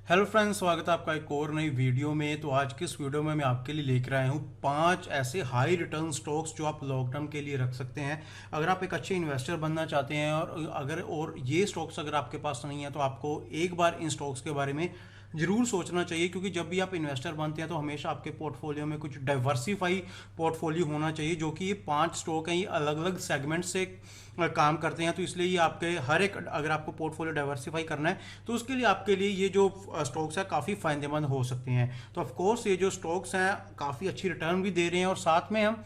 Hello friends, स्वागत है आपका एक और नई वीडियो में। तो आज की इस वीडियो में मैं आपके लिए लेकर आया हूँ 5 ऐसे हाई रिटर्न स्टॉक्स जो आप लॉन्ग टर्म के लिए रख सकते हैं। अगर आप एक अच्छे इन्वेस्टर बनना चाहते हैं और ये स्टॉक्स अगर आपके पास नहीं है तो आपको एक बार इन स्टॉक्स के बारे में जरूर सोचना चाहिए, क्योंकि जब भी आप इन्वेस्टर बनते हैं तो हमेशा आपके पोर्टफोलियो में कुछ डाइवर्सिफाई पोर्टफोलियो होना चाहिए। जो कि ये 5 स्टॉक हैं, ये अलग अलग सेगमेंट से काम करते हैं। तो इसलिए ये आपके हर एक, अगर आपको पोर्टफोलियो डाइवर्सिफाई करना है तो उसके लिए आपके लिए ये जो स्टॉक्स हैं काफ़ी फायदेमंद हो सकते हैं। तो ऑफ कोर्स ये जो स्टॉक्स हैं काफ़ी अच्छी रिटर्न भी दे रहे हैं, और साथ में हम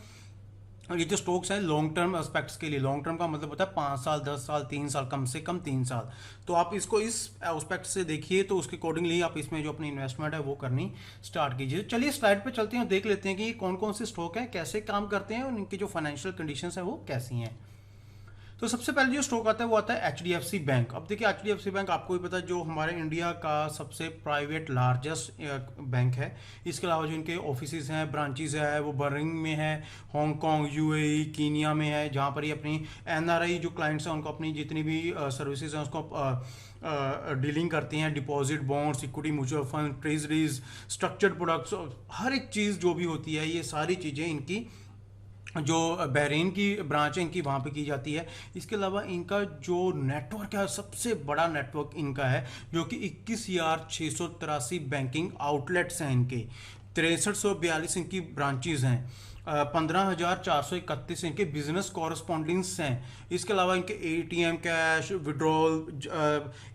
ये जो स्टॉक्स हैं लॉन्ग टर्म एस्पेक्ट्स के लिए, लॉन्ग टर्म का मतलब होता है 5 साल, 10 साल, 3 साल, कम से कम 3 साल। तो आप इसको इस एस्पेक्ट से देखिए, तो उसके अकॉर्डिंगली आप इसमें जो अपनी इन्वेस्टमेंट है वो करनी स्टार्ट कीजिए। चलिए स्लाइड पे चलते हैं और देख लेते हैं कि कौन कौन से स्टॉक हैं, कैसे काम करते हैं और इनकी जो फाइनेंशियल कंडीशंस हैं वो कैसी हैं। तो सबसे पहले जो स्टॉक आता है वो आता है एचडीएफसी बैंक। अब देखिए एचडीएफसी बैंक आपको भी पता है जो हमारे इंडिया का सबसे प्राइवेट लार्जेस्ट बैंक है। इसके अलावा जो इनके ऑफिसेज हैं, ब्रांचेज है, वो बर्लिन में है, हांगकांग, यूएई, कीनिया में है, जहाँ पर ये अपनी एनआरआई जो क्लाइंट्स हैं उनको अपनी जितनी भी सर्विसेज हैं उसको डीलिंग करते हैं। Deposit, bonds, equity, mutual fund, treasuries, structured products, हर एक चीज़ जो भी होती है ये सारी चीज़ें इनकी जो बहरीन की ब्रांच है इनकी वहाँ पे की जाती है। इसके अलावा इनका जो नेटवर्क है सबसे बड़ा नेटवर्क इनका है, जो कि 21,683 बैंकिंग आउटलेट्स हैं इनके, 6342 इनकी ब्रांचेज हैं, 15,431 इनके बिजनेस कॉरस्पॉन्डेंट्स हैं। इसके अलावा इनके एटीएम, कैश विड्रॉल,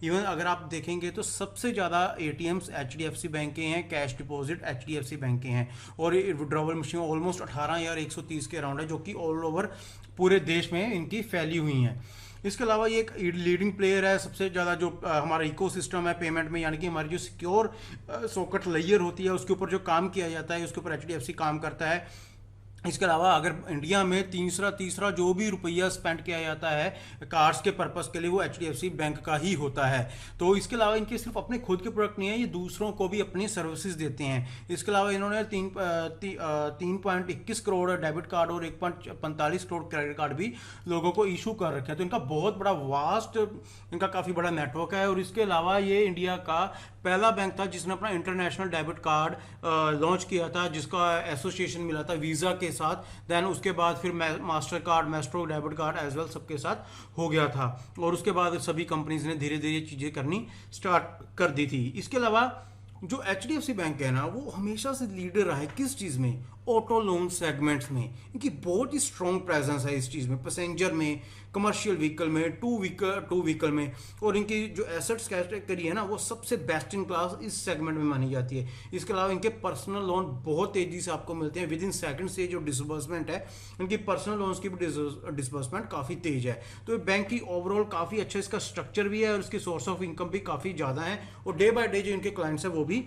इवन अगर आप देखेंगे तो सबसे ज़्यादा एटीएम्स एचडीएफसी बैंक के हैं, कैश डिपॉजिट एचडीएफसी बैंक के हैं, और ये विड्रॉवल मशीन ऑलमोस्ट 18,130 के अराउंड है, जो कि ऑल ओवर पूरे देश में इनकी फैली हुई हैं। इसके अलावा ये एक लीडिंग प्लेयर है, सबसे ज़्यादा जो हमारा इकोसिस्टम है पेमेंट में, यानी कि हमारी जो सिक्योर सॉकेट लेयर होती है उसके ऊपर जो काम किया जाता है उसके ऊपर एचडीएफसी काम करता है। इसके अलावा अगर इंडिया में तीसरा तीसरा जो भी रुपया स्पेंड किया जाता है कार्ड्स के पर्पस के लिए वो एचडीएफसी बैंक का ही होता है। तो इसके अलावा इनके सिर्फ अपने खुद के प्रोडक्ट नहीं है, ये दूसरों को भी अपनी सर्विसेज देते हैं। इसके अलावा इन्होंने 3.21 करोड़ डेबिट कार्ड और 1.45 करोड़ क्रेडिट कार्ड भी लोगों को इशू कर रखे हैं। तो इनका बहुत बड़ा वास्ट, इनका काफ़ी बड़ा नेटवर्क है। और इसके अलावा ये इंडिया का पहला बैंक था जिसने अपना इंटरनेशनल डेबिट कार्ड लॉन्च किया था, जिसका एसोसिएशन मिला था वीज़ा के साथ। देन उसके बाद फिर master card, maestro debit card as well सबके साथ हो गया था, और उसके बाद सभी कंपनीज ने धीरे धीरे चीज़ें करनी स्टार्ट कर दी थी। इसके अलावा जो एचडीएफसी बैंक है ना वो हमेशा से लीडर रहा है किस चीज़ में, ऑटो लोन सेगमेंट्स में। इनकी बहुत ही स्ट्रॉन्ग प्रेजेंस है इस चीज़ में, पैसेंजर में, कमर्शियल व्हीकल में, टू व्हीकल में। और इनकी जो एसेट्स कैटेगरी है ना वो सबसे बेस्ट इन क्लास इस सेगमेंट में मानी जाती है। इसके अलावा इनके पर्सनल लोन बहुत तेज़ी से आपको मिलते हैं, विद इन सेकंड से जो डिसबर्समेंट है इनकी पर्सनल लोन्स की भी डिसबर्समेंट काफ़ी तेज है। तो बैंक की ओवरऑल काफ़ी अच्छा इसका स्ट्रक्चर भी है, और इसके सोर्स ऑफ इनकम भी काफ़ी ज़्यादा है, और डे बाय डे जो इनके क्लाइंट्स हैं वो भी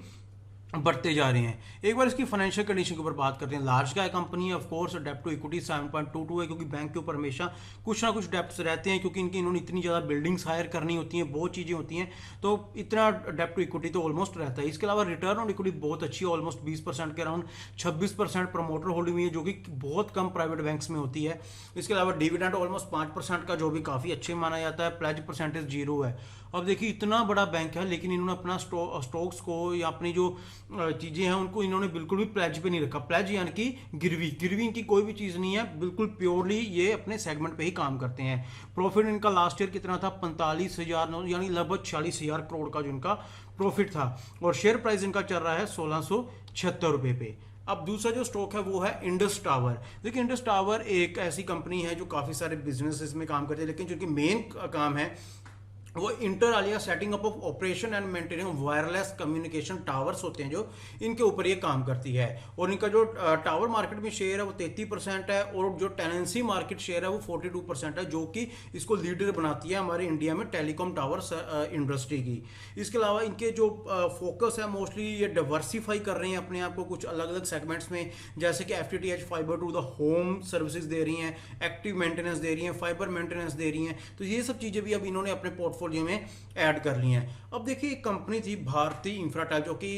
बढ़ते जा रहे हैं। एक बार इसकी फाइनेंशियल कंडीशन के ऊपर बात करते हैं। लार्ज कैप कंपनी है, ऑफ कोर्स डेप्ट टू इक्विटी 7.22 है, क्योंकि बैंक के ऊपर हमेशा कुछ ना कुछ डेप्ट्स रहते हैं, क्योंकि इन्होंने इतनी ज़्यादा बिल्डिंग्स हायर करनी होती हैं, बहुत चीज़ें होती हैं, तो इतना डेप्ट टू इक्विटी तो ऑलमोस्ट रहता है। इसके अलावा रिटर्न ऑन इक्विटी बहुत अच्छी है, ऑलमोस्ट 20% के अराउंड, 26% प्रमोटर होल्डिंग हुई है, जो कि बहुत कम प्राइवेट बैंक्स में होती है। इसके अलावा डिविडेंड ऑलमोस्ट 5% का, जो भी काफ़ी अच्छे माना जाता है। प्लेज परसेंटेज 0 है। अब देखिए इतना बड़ा बैंक है, लेकिन इन्होंने अपना स्टॉक्स को या अपनी जो चीज़ें हैं उनको इन्होंने बिल्कुल भी प्लेज पे नहीं रखा। प्लेज यानी कि गिरवी इनकी कोई भी चीज़ नहीं है, बिल्कुल प्योरली ये अपने सेगमेंट पे ही काम करते हैं। प्रॉफिट इनका लास्ट ईयर कितना था, 45,000, यानी लगभग 46,000 करोड़ का जो इनका प्रॉफिट था, और शेयर प्राइस इनका चल रहा है 1676 रुपये पे। अब दूसरा जो स्टॉक है वो है इंडस टावर। देखिए इंडस टावर एक ऐसी कंपनी है जो काफ़ी सारे बिजनेसेस में काम करती है, लेकिन जो कि मेन काम है वो inter Alia setting up of operation and maintaining wireless communication towers होते हैं, जो इनके ऊपर ये काम करती है। और इनका जो टावर मार्केट में शेयर है वो 33% है, और जो टेनेंसी मार्केट शेयर है वो 42% है, जो कि इसको लीडर बनाती है हमारे इंडिया में टेलीकॉम टावर इंडस्ट्री की। इसके अलावा इनके जो फोकस है मोस्टली ये डाइवर्सिफाई कर रहे हैं अपने आप को कुछ अलग अलग सेगमेंट्स में, जैसे कि FTTH fibre to the home services दे रही हैं, एक्टिव मेंटेनेंस दे रही हैं, फाइबर मेंटेनेंस दे रही हैं। तो ये सब चीज़ें भी अब इन्होंने अपने पोर्टफोलियो पोर्टफोलियो में ऐड कर ली हैं। अब देखिए एक कंपनी थी भारती इंफ्राटेल, जो कि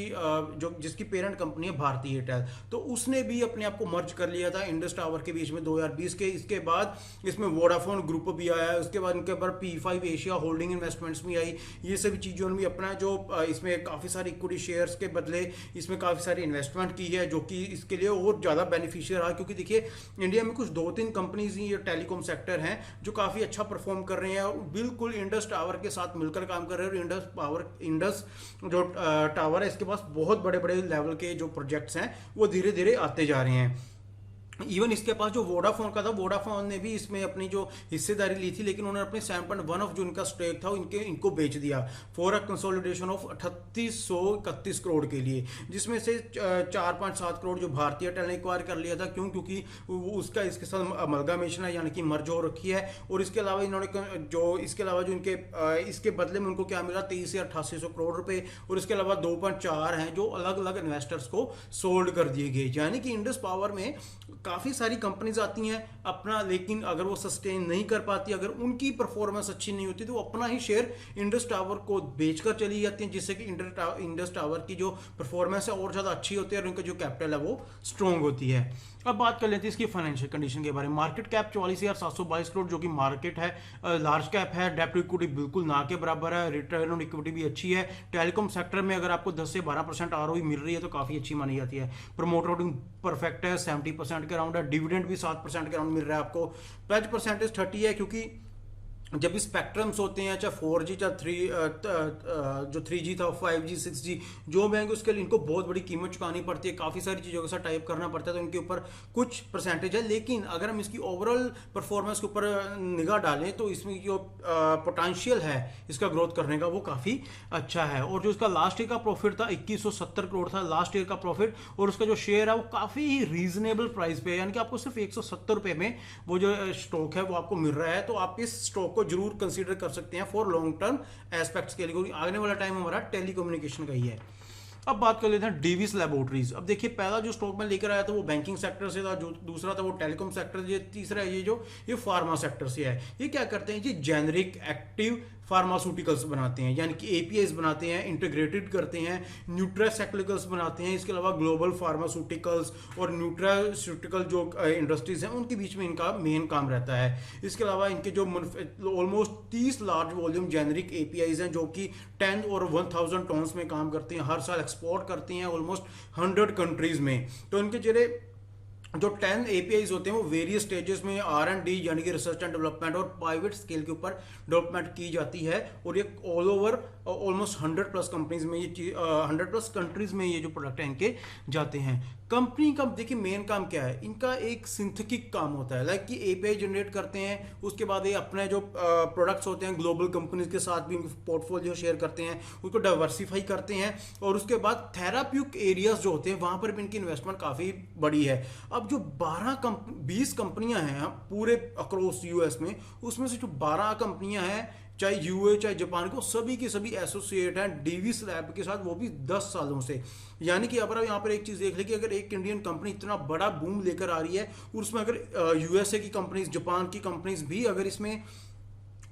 जो जिसकी पेरेंट कंपनी है भारती एयरटेल, तो उसने भी अपने आप को मर्ज कर लिया था इंडस टावर के बीच में 2020 के। इसके बाद इसमें वोडाफोन ग्रुप भी आया है, उसके बाद इनके ऊपर P5 एशिया होल्डिंग इन्वेस्टमेंट्स भी आई। ये सभी चीज़ों ने भी अपना जो इसमें काफ़ी सारी इक्विटी शेयर्स के बदले इसमें काफ़ी सारी इन्वेस्टमेंट की है, जो कि इसके लिए और ज़्यादा बेनिफिशियल रहा। क्योंकि देखिए इंडिया में कुछ 2-3 कंपनीज ही ये टेलीकॉम सेक्टर हैं जो काफ़ी अच्छा परफॉर्म कर रहे हैं और बिल्कुल इंडस टावर के साथ मिलकर काम कर रहे हैं। और इंडस जो टावर है इसके पास बहुत बड़े बड़े लेवल के जो प्रोजेक्ट्स हैं वो धीरे धीरे आते जा रहे हैं। इवन इसके पास जो वोडाफोन का था, वोडाफोन ने भी इसमें अपनी जो हिस्सेदारी ली थी, लेकिन उन्होंने अपने 7.1 ऑफ जो इनका स्टेक था इनको बेच दिया for a consolidation of 3831 crore के लिए, जिसमें से 4.7 करोड़ जो भारतीय एयरटेल ने एक्वायर कर लिया था। क्योंकि उसका इसके साथ अमलगामेशन है, यानी कि मर्ज हो रखी है। और इसके अलावा इन्होंने जो इनके इसके बदले में उनको क्या मिला, 23 से 8800 करोड़ रुपए। और इसके अलावा 2.4 हैं जो अलग अलग इन्वेस्टर्स को सोल्ड कर दिए गए। यानी कि इंडस पावर में काफ़ी सारी कंपनीज आती हैं अपना, लेकिन अगर वो सस्टेन नहीं कर पाती, अगर उनकी परफॉर्मेंस अच्छी नहीं होती, तो वो अपना ही शेयर इंडस टावर को बेचकर चली जाती हैं, जिससे कि इंडस टावर की जो परफॉर्मेंस है और ज़्यादा अच्छी होती है और उनका जो कैपिटल है वो स्ट्रॉन्ग होती है। अब बात कर लेते हैं इसकी फाइनेंशियल कंडीशन के बारे में। मार्केट कैप 44,722 करोड़ जो कि मार्केट है, लार्ज कैप है, डेब्ट टू इक्विटी बिल्कुल ना के बराबर है, रिटर्न ऑन इक्विटी भी अच्छी है। टेलीकॉम सेक्टर में अगर आपको 10 से 12% ROE मिल रही है तो काफ़ी अच्छी मानी जाती है। प्रमोटर होल्डिंग परफेक्ट है, 70% के अराउंड है। डिविडेंड भी 7% के अराउंड मिल रहा है आपको। प्लेज परसेंटेज 30 है, क्योंकि जब भी स्पेक्ट्रम्स होते हैं, चाहे 4G चाहे जो 3G था, 5G 6G जो बैंक उसके लिए इनको बहुत बड़ी कीमत चुकानी पड़ती है, काफ़ी सारी चीज़ों के साथ टाइप करना पड़ता है, तो इनके ऊपर कुछ परसेंटेज है। लेकिन अगर हम इसकी ओवरऑल परफॉर्मेंस के ऊपर निगाह डालें तो इसमें जो पोटेंशियल है इसका ग्रोथ करने का वो काफ़ी अच्छा है। और जो इसका लास्ट ईयर का प्रॉफिट था 2170 करोड़ था लास्ट ईयर का प्रॉफिट, और उसका जो शेयर है वो काफ़ी रीजनेबल प्राइस पे है, यानी कि आपको सिर्फ 170 रुपये में वो जो स्टॉक है वो आपको मिल रहा है। तो आप इस स्टॉक को जरूर कंसीडर कर सकते हैं फॉर लॉन्ग टर्म एस्पेक्ट्स के लिए, क्योंकि आने वाला टाइम हमारा टेलीकम्युनिकेशन का ही है। अब बात कर लेते हैं डिविस लैबोरेटरीज। अब देखिए पहला जो स्टॉक मैं लेकर आया था वो बैंकिंग सेक्टर से था, जो दूसरा था वो टेलीकॉम सेक्टर, ये तीसरा है ये फार्मा सेक्टर से है। ये क्या करते हैं, ये जेनरिक एक्टिव फार्मास्यूटिकल्स बनाते हैं, यानी कि APIs बनाते हैं, इंटीग्रेटेड करते हैं, न्यूट्रासाइक्लिकल्स बनाते हैं। इसके अलावा ग्लोबल फार्मास्यूटिकल्स और न्यूट्रास्यूटिकल जो इंडस्ट्रीज हैं उनके बीच में इनका मेन काम रहता है। इसके अलावा इनके जो almost 30 large volume generic APIs हैं जो कि 10 और 1000 टन्स में काम करते हैं, हर साल एक्सपोर्ट करते हैं ऑलमोस्ट 100 कंट्रीज में। तो इनके जो 10 APIs होते हैं वो वेरियस स्टेजेस में R&D यानी कि रिसर्च एंड डेवलपमेंट और प्राइवेट स्केल के ऊपर डेवलपमेंट की जाती है। और ये ऑल ओवर ऑलमोस्ट 100+ कंपनीज में ये 100+ कंट्रीज में ये जो प्रोडक्ट है इनके जाते हैं। कंपनी का देखिए मेन काम क्या है, इनका एक सिंथेटिक काम होता है, लाइक कि API जनरेट करते हैं, उसके बाद ये अपने जो प्रोडक्ट्स होते हैं ग्लोबल कंपनीज के साथ भी पोर्टफोलियो शेयर करते हैं, उसको डाइवर्सिफाई करते हैं। और उसके बाद थेराप्यूटिक एरियाज जो होते हैं वहाँ पर भी इनकी इन्वेस्टमेंट काफ़ी बड़ी है। अब जो 20 कंपनियां हैं पूरे अक्रॉस US में, उसमें से जो 12 कंपनियां हैं चाहे UAE चाहे जापान को, सभी की सभी एसोसिएट हैं डिविस लैब के साथ, वो भी 10 सालों से। यानी कि अगर यहाँ पर एक चीज़ देख ले कि अगर एक इंडियन कंपनी इतना बड़ा बूम लेकर आ रही है और उसमें अगर USA की कंपनीज, जापान की कंपनीज भी अगर इसमें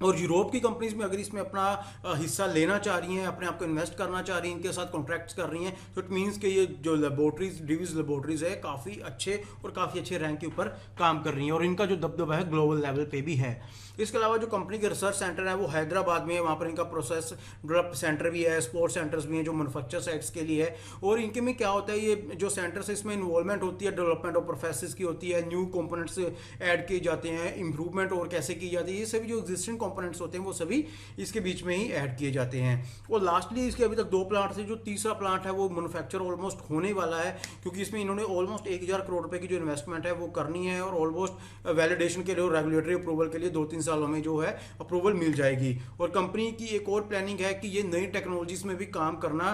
और यूरोप की कंपनीज में अगर इसमें अपना हिस्सा लेना चाह रही हैं, अपने आप को इन्वेस्ट करना चाह रही हैं, इनके साथ कॉन्ट्रैक्ट्स कर रही हैं, तो इट मीन्स कि ये जो लेबोरेटरीज डिविस लेबोरेटरीज है काफ़ी अच्छे और काफ़ी अच्छे रैंक के ऊपर काम कर रही हैं और इनका जो दबदबा है ग्लोबल लेवल पे भी है। इसके अलावा जो कंपनी के रिसर्च सेंटर है वो हैदराबाद में है, वहाँ पर इनका प्रोसेस डेवलप सेंटर भी है, स्पोर्ट्स सेंटर्स भी हैं जो मैन्युफैक्चर साइट्स के लिए है। और इनके में क्या होता है, ये जो सेंटर्स है इसमें इन्वॉल्वमेंट होती है, डेवलपमेंट ऑफ प्रोसेसेस की होती है, न्यू कंपोनेंट्स ऐड किए जाते हैं, इंप्रूवमेंट और कैसे की जाती है, ये सभी जो एग्जिस्टिंग कंपोनेंट्स होते हैं वो सभी इसके बीच में ही ऐड किए जाते हैं। और लास्टली इसके अभी तक 2 प्लांट थे, जो तीसरा प्लांट है वो मैन्युफैक्चर ऑलमोस्ट होने वाला है, क्योंकि इसमें इन्होंने ऑलमोस्ट 1000 करोड़ रुपए की जो इन्वेस्टमेंट है वो करनी है और ऑलमोस्ट वैलिडेशन के लिए और रेगुलेटरी अप्रूवल के लिए 2-3 सालों में जो है अप्रूवल मिल जाएगी। और कंपनी की एक और प्लानिंग है कि ये नई टेक्नोलॉजीज में भी काम करना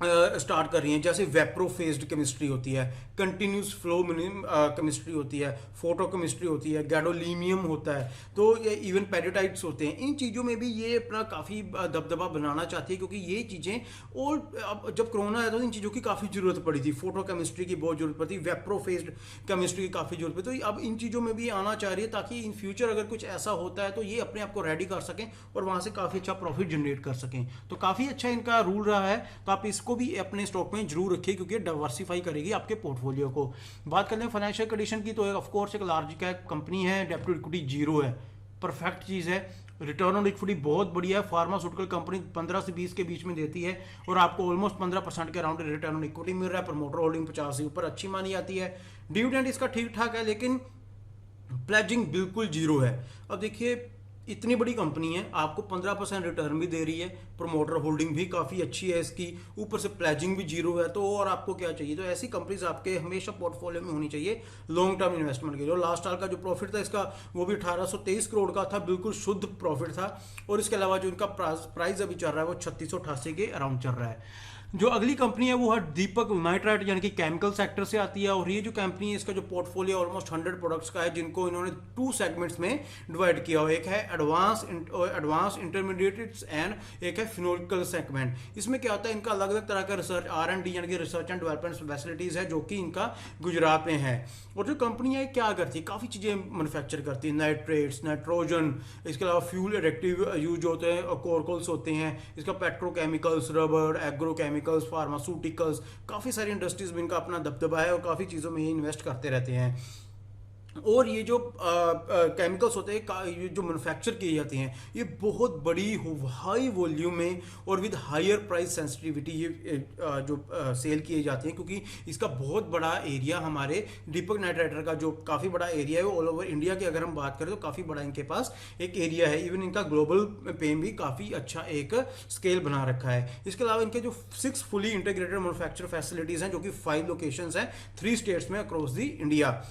स्टार्ट कर रही हैं, जैसे वेप्रो फेस्ड केमिस्ट्री होती है, कंटिन्यूस फ्लो केमिस्ट्री होती है, फोटो केमिस्ट्री होती है, गैडोलीनियम होता है, तो ये इवन पेरिटाइड्स होते हैं। इन चीज़ों में भी ये अपना काफ़ी दबदबा बनाना चाहती है, क्योंकि ये चीज़ें और अब जब कोरोना आया तो इन चीज़ों की काफ़ी ज़रूरत पड़ी थी, फोटो केमिस्ट्री की बहुत ज़रूरत पड़ी थी, वेप्रो फेस्ड केमिस्ट्री की काफ़ी ज़रूरत पड़ी, तो अब इन चीज़ों में भी आना चाह रही है, ताकि इन फ्यूचर अगर कुछ ऐसा होता है तो ये अपने आप को रेडी कर सकें और वहाँ से काफ़ी अच्छा प्रॉफिट जनरेट कर सकें। तो काफ़ी अच्छा इनका रूल रहा है, तो आप इसको भी अपने स्टॉक में जरूर रखिए, क्योंकि डाइवर्सिफाई करेगी आपके पोर्टफोलियो को। बात करते हैं फाइनेंशियल कंडीशन की, तो ऑफ कोर्स एक लार्ज कैप कंपनी है, डेब्ट टू इक्विटी जीरो है, परफेक्ट चीज़ है। रिटर्न ऑन इक्विटी बहुत बढ़िया है, फार्मास्यूटिकल कंपनी 15 से 20 के बीच में देती है और आपको ऑलमोस्ट 15% के अराउंड रिटर्न ऑन इक्विटी मिल रहा है। प्रमोटर होल्डिंग 50 से ऊपर अच्छी मानी जाती है। डिविडेंड इसका ठीक ठाक है, लेकिन प्लेजिंग बिल्कुल जीरो है। अब देखिए, इतनी बड़ी कंपनी है, आपको 15% रिटर्न भी दे रही है, प्रमोटर होल्डिंग भी काफ़ी अच्छी है इसकी, ऊपर से प्लेजिंग भी जीरो है, तो और आपको क्या चाहिए। तो ऐसी कंपनीज आपके हमेशा पोर्टफोलियो में होनी चाहिए लॉन्ग टर्म इन्वेस्टमेंट के लिए। और लास्ट साल का जो प्रॉफिट था इसका, वो भी 1823 करोड़ का था, बिल्कुल शुद्ध प्रॉफिट था। और इसके अलावा जो इनका प्राइस अभी चल रहा है वो 3688 के अराउंड चल रहा है। जो अगली कंपनी है वो है दीपक नाइट्राइट, यानी कि केमिकल सेक्टर से आती है। और ये जो कंपनी है, इसका जो पोर्टफोलियो ऑलमोस्ट 100 प्रोडक्ट्स का है, जिनको इन्होंने 2 सेगमेंट्स में डिवाइड किया हुआ। एक है एडवांस इंटरमीडिएट्स एंड एक है फिनोलिकल सेगमेंट। इसमें क्या होता है, इनका अलग अलग तरह का रिसर्च R&D यानी कि रिसर्च एंड डेवलपमेंट फैसिलिटीज है, जो कि इनका गुजरात में है। और जो कंपनी है क्या करती है, काफ़ी चीज़ें मैन्युफैक्चर करती है, नाइट्रेट्स, नाइट्रोजन, इसके अलावा फ्यूल एडिक्टिव यूज होते हैं, कोरकोल्स होते हैं, इसका पेट्रोकेमिकल्स, रबर, एग्रोकेमिकल्स, फार्मास्यूटिकल्स, काफ़ी सारी इंडस्ट्रीज में इनका अपना दबदबा है और काफ़ी चीज़ों में ये इन्वेस्ट करते रहते हैं। और ये जो केमिकल्स होते हैं, ये जो मैन्युफैक्चर किए जाते हैं, ये बहुत बड़ी हाई वॉल्यूम में और विद हायर प्राइस सेंसिटिविटी ये जो सेल किए जाते हैं, क्योंकि इसका बहुत बड़ा एरिया हमारे दीपक नाइट्राइट का जो काफ़ी बड़ा एरिया है, वो ऑल ओवर इंडिया की अगर हम बात करें तो काफ़ी बड़ा इनके पास एक एरिया है। इवन इनका ग्लोबल पे भी काफ़ी अच्छा एक स्केल बना रखा है। इसके अलावा इनके जो 6 फुली इंटीग्रेटेड मैन्युफैक्चर फैसिलिटीज़ हैं, जो कि 5 लोकेशंस हैं 3 स्टेट्स में अक्रॉस दी इंडिया।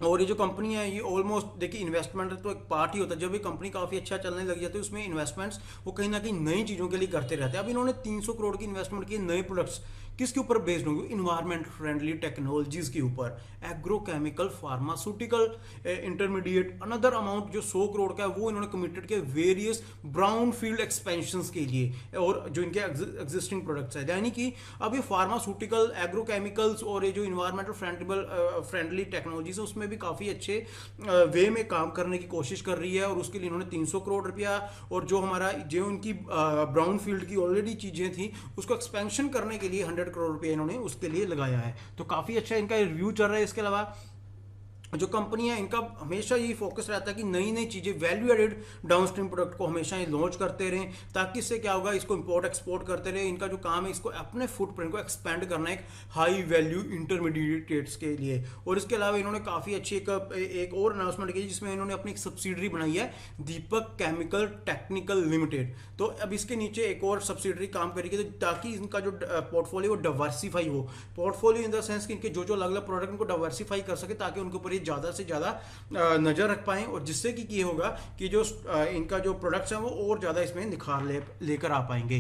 और ये जो कंपनी है, ये ऑलमोस्ट देखिए, इन्वेस्टमेंट तो एक पार्ट ही होता है। जब ये कंपनी काफ़ी अच्छा चलने लग जाती है, उसमें इन्वेस्टमेंट्स वो कहीं ना कहीं नई चीज़ों के लिए करते रहते हैं। अब इन्होंने 300 करोड़ की इन्वेस्टमेंट की नए प्रोडक्ट्स, किसके ऊपर बेस्ड होंगे, इन्वायरमेंट फ्रेंडली टेक्नोलॉजीज के ऊपर, agrochemical, pharmaceutical, intermediate. Another amount जो 100 करोड़ का है वो इन्होंने कमिटेड किया वेरियस ब्राउन फील्ड एक्सपेंशंस के लिए, और जो इनके एग्जिस्टिंग प्रोडक्ट्स है, यानी कि अब ये फार्मास्यूटिकल, एग्रोकेमिकल्स और ये जो इन्वायरमेंटल फ्रेंडली टेक्नोलॉजीज है, उसमें भी काफ़ी अच्छे वे में काम करने की कोशिश कर रही है। और उसके लिए इन्होंने 300 करोड़ रुपया, और जो हमारा जो उनकी ब्राउन फील्ड की ऑलरेडी चीज़ें थी उसको एक्सपेंशन करने के लिए 100 करोड़ रुपए इन्होंने उसके लिए लगाया है। तो काफ़ी अच्छा इनका रिव्यू चल रहा है। इसके अलावा जो कंपनी है, इनका हमेशा यही फोकस रहता है कि नई नई चीज़ें, वैल्यू एडेड डाउनस्ट्रीम प्रोडक्ट को हमेशा ये लॉन्च करते रहें, ताकि इससे क्या होगा, इसको इंपोर्ट एक्सपोर्ट करते रहे। इनका जो काम है, इसको अपने फुटप्रिंट को एक्सपेंड करना है एक हाई वैल्यू इंटरमीडिएट्स के लिए। और इसके अलावा इन्होंने काफ़ी अच्छी एक और अनाउंसमेंट की, जिसमें इन्होंने अपनी एक सब्सिडरी बनाई है, दीपक केमिकल टेक्निकल लिमिटेड। तो अब इसके नीचे एक और सब्सिडरी काम करेगी, तो ताकि इनका जो पोर्टफोलियो वो डाइवर्सिफाई हो। पोर्टफोलियो इन द सेंस कि इनके जो जो अलग अलग प्रोडक्ट इनको डाइवर्सिफाई कर सके, ताकि उनके ऊपर ज़्यादा से ज़्यादा नज़र रख पाएँ, और जिससे कि ये होगा कि जो इनका जो प्रोडक्ट्स हैं वो और ज़्यादा इसमें निखार लेकर आ पाएंगे।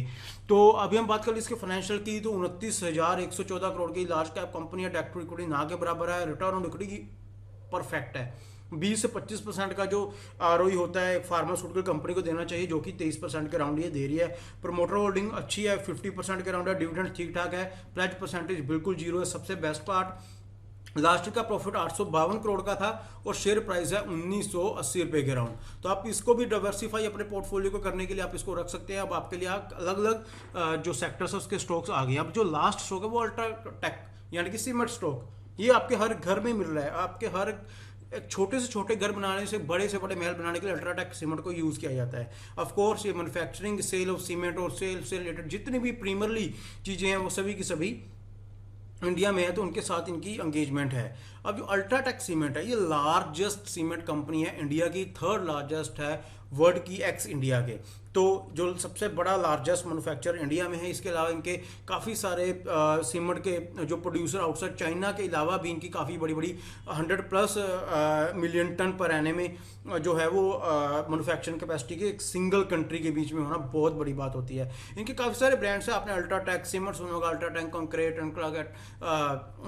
तो अभी हम बात कर ली इसके फाइनेंशियल की, तो 29,114 करोड़ की लार्ज कैप कंपनी है, डेब्ट टू इक्विटी ना के बराबर है, रिटर्न ऑन इक्विटी परफेक्ट है। 20 से 25% का जो ROE होता है फार्मास्यूटिकल कंपनी को देना चाहिए, जो कि 23% के राउंड ये दे रही है। प्रमोटर होल्डिंग अच्छी है, 50% के राउंड है। डिविडेंड ठीक ठाक है, प्लेज परसेंटेज बिल्कुल जीरो है। सबसे बेस्ट पार्ट, लास्ट का प्रॉफिट 852 करोड़ का था और शेयर प्राइस है 1980 रुपए के राउंड। तो आप इसको भी डाइवर्सिफाई अपने पोर्टफोलियो को करने के लिए आप इसको रख सकते हैं। अब आपके लिए अलग अलग जो सेक्टर्स है उसके स्टॉक्स आ गए। अब जो लास्ट स्टॉक है वो अल्ट्राटेक यानी कि सीमेंट स्टॉक, ये आपके हर घर में मिल रहा है। आपके हर एक छोटे से छोटे घर बनाने से बड़े महल बनाने के लिए अल्ट्राटेक सीमेंट को यूज़ किया जाता है। ऑफ कोर्स ये मैन्युफैक्चरिंग, सेल ऑफ सीमेंट और सेल से रिलेटेड जितनी भी प्रीमियरली चीज़ें हैं वो सभी की सभी इंडिया में है, तो उनके साथ इनकी एंगेजमेंट है। अब जो अल्ट्राटेक सीमेंट है, ये लार्जेस्ट सीमेंट कंपनी है इंडिया की, 3rd लार्जेस्ट है, वर्ल्ड की एक्स इंडिया के। तो जो सबसे बड़ा लार्जेस्ट मैन्युफैक्चर इंडिया में है। इसके अलावा इनके काफ़ी सारे सीमेंट के जो प्रोड्यूसर आउटसाइड चाइना के अलावा भी इनकी काफ़ी बड़ी बड़ी 100+ मिलियन टन पर आने में जो है वो मैन्युफैक्चरिंग कैपेसिटी के एक सिंगल कंट्री के बीच में होना बहुत बड़ी बात होती है। इनके काफ़ी सारे ब्रांड्स हैं, आपने अल्ट्राटेक सीमेंट सुना होगा, UltraTech concrete, UltraTech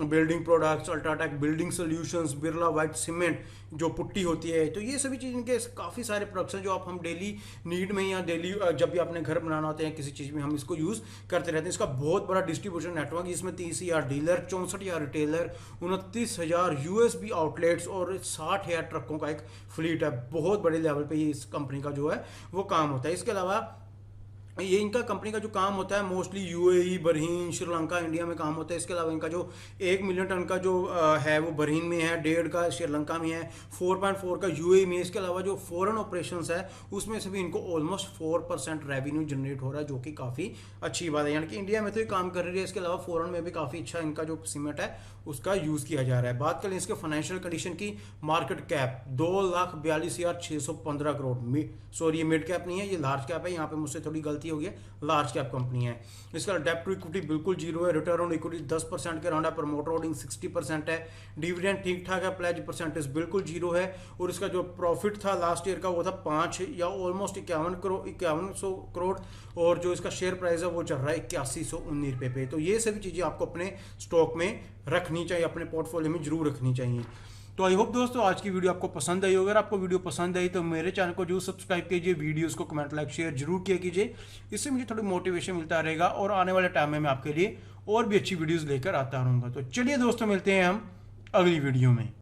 building products, UltraTech building solutions, Birla white cement जो पुट्टी होती है। तो ये सभी चीज़ इनके काफ़ी सारे प्रोडक्ट्स हैं जो आप हम डेली नीड में या डेली जब भी अपने घर बनाना होते हैं किसी चीज़ में हम इसको यूज़ करते रहते हैं। इसका बहुत बड़ा डिस्ट्रीब्यूशन नेटवर्क, इसमें 30,000 डीलर, 64,000 रिटेलर, 29,000 यूएसबी आउटलेट्स और 60,000 ट्रकों का एक फ्लीट है। बहुत बड़े लेवल पे ये इस कंपनी का जो है वो काम होता है। इसके अलावा ये इनका कंपनी का जो काम होता है mostly UAE, Bahrain, Sri Lanka, India में काम होता है। इसके अलावा इनका जो 1 मिलियन टन का जो है वो बहरीन में है, 1.5 का श्रीलंका में है, 4.4 का यूएई में। इसके अलावा जो फॉरेन ऑपरेशंस है उसमें से भी इनको ऑलमोस्ट 4% रेवेन्यू जनरेट हो रहा है, जो कि काफ़ी अच्छी बात है। यानी कि इंडिया में तो ये काम कर रही है, इसके अलावा फॉरेन में भी काफ़ी अच्छा इनका जो सीमेंट है उसका यूज़ किया जा रहा है। बात करें इसके फाइनेंशियल कंडीशन की, मार्केट कैप 2,42,615 करोड़, सॉरी ये मिड कैप नहीं है, ये लार्ज कैप है, यहाँ पे मुझसे थोड़ी गलती हो गई है, लार्ज कैप कंपनी है। इसका डेप्ट टू इक्विटी बिल्कुल जीरो है, रिटर्न ऑन इक्विटी 10% के अराउंड है, प्रमोटर होल्डिंग 60% है, डिविडेंड ठीक ठाक है, प्लेज परसेंटेज बिल्कुल जीरो है। और इसका जो प्रॉफिट था लास्ट ईयर का वो था 5 या ऑलमोस्ट 5100 करोड़, और जो इसका शेयर प्राइस है वो चल रहा है 8119 रुपये पे। तो ये सभी चीज़ें आपको अपने स्टॉक में रखनी चाहिए, अपने पोर्टफोलियो में जरूर रखनी चाहिए। तो आई होप दोस्तों आज की वीडियो आपको पसंद आई। अगर आपको वीडियो पसंद आई तो मेरे चैनल को जरूर सब्सक्राइब कीजिए, वीडियोस को कमेंट लाइक शेयर जरूर किया कीजिए, इससे मुझे थोड़ी मोटिवेशन मिलता रहेगा और आने वाले टाइम में मैं आपके लिए और भी अच्छी वीडियोस लेकर आता रहूँगा। तो चलिए दोस्तों, मिलते हैं हम अगली वीडियो में।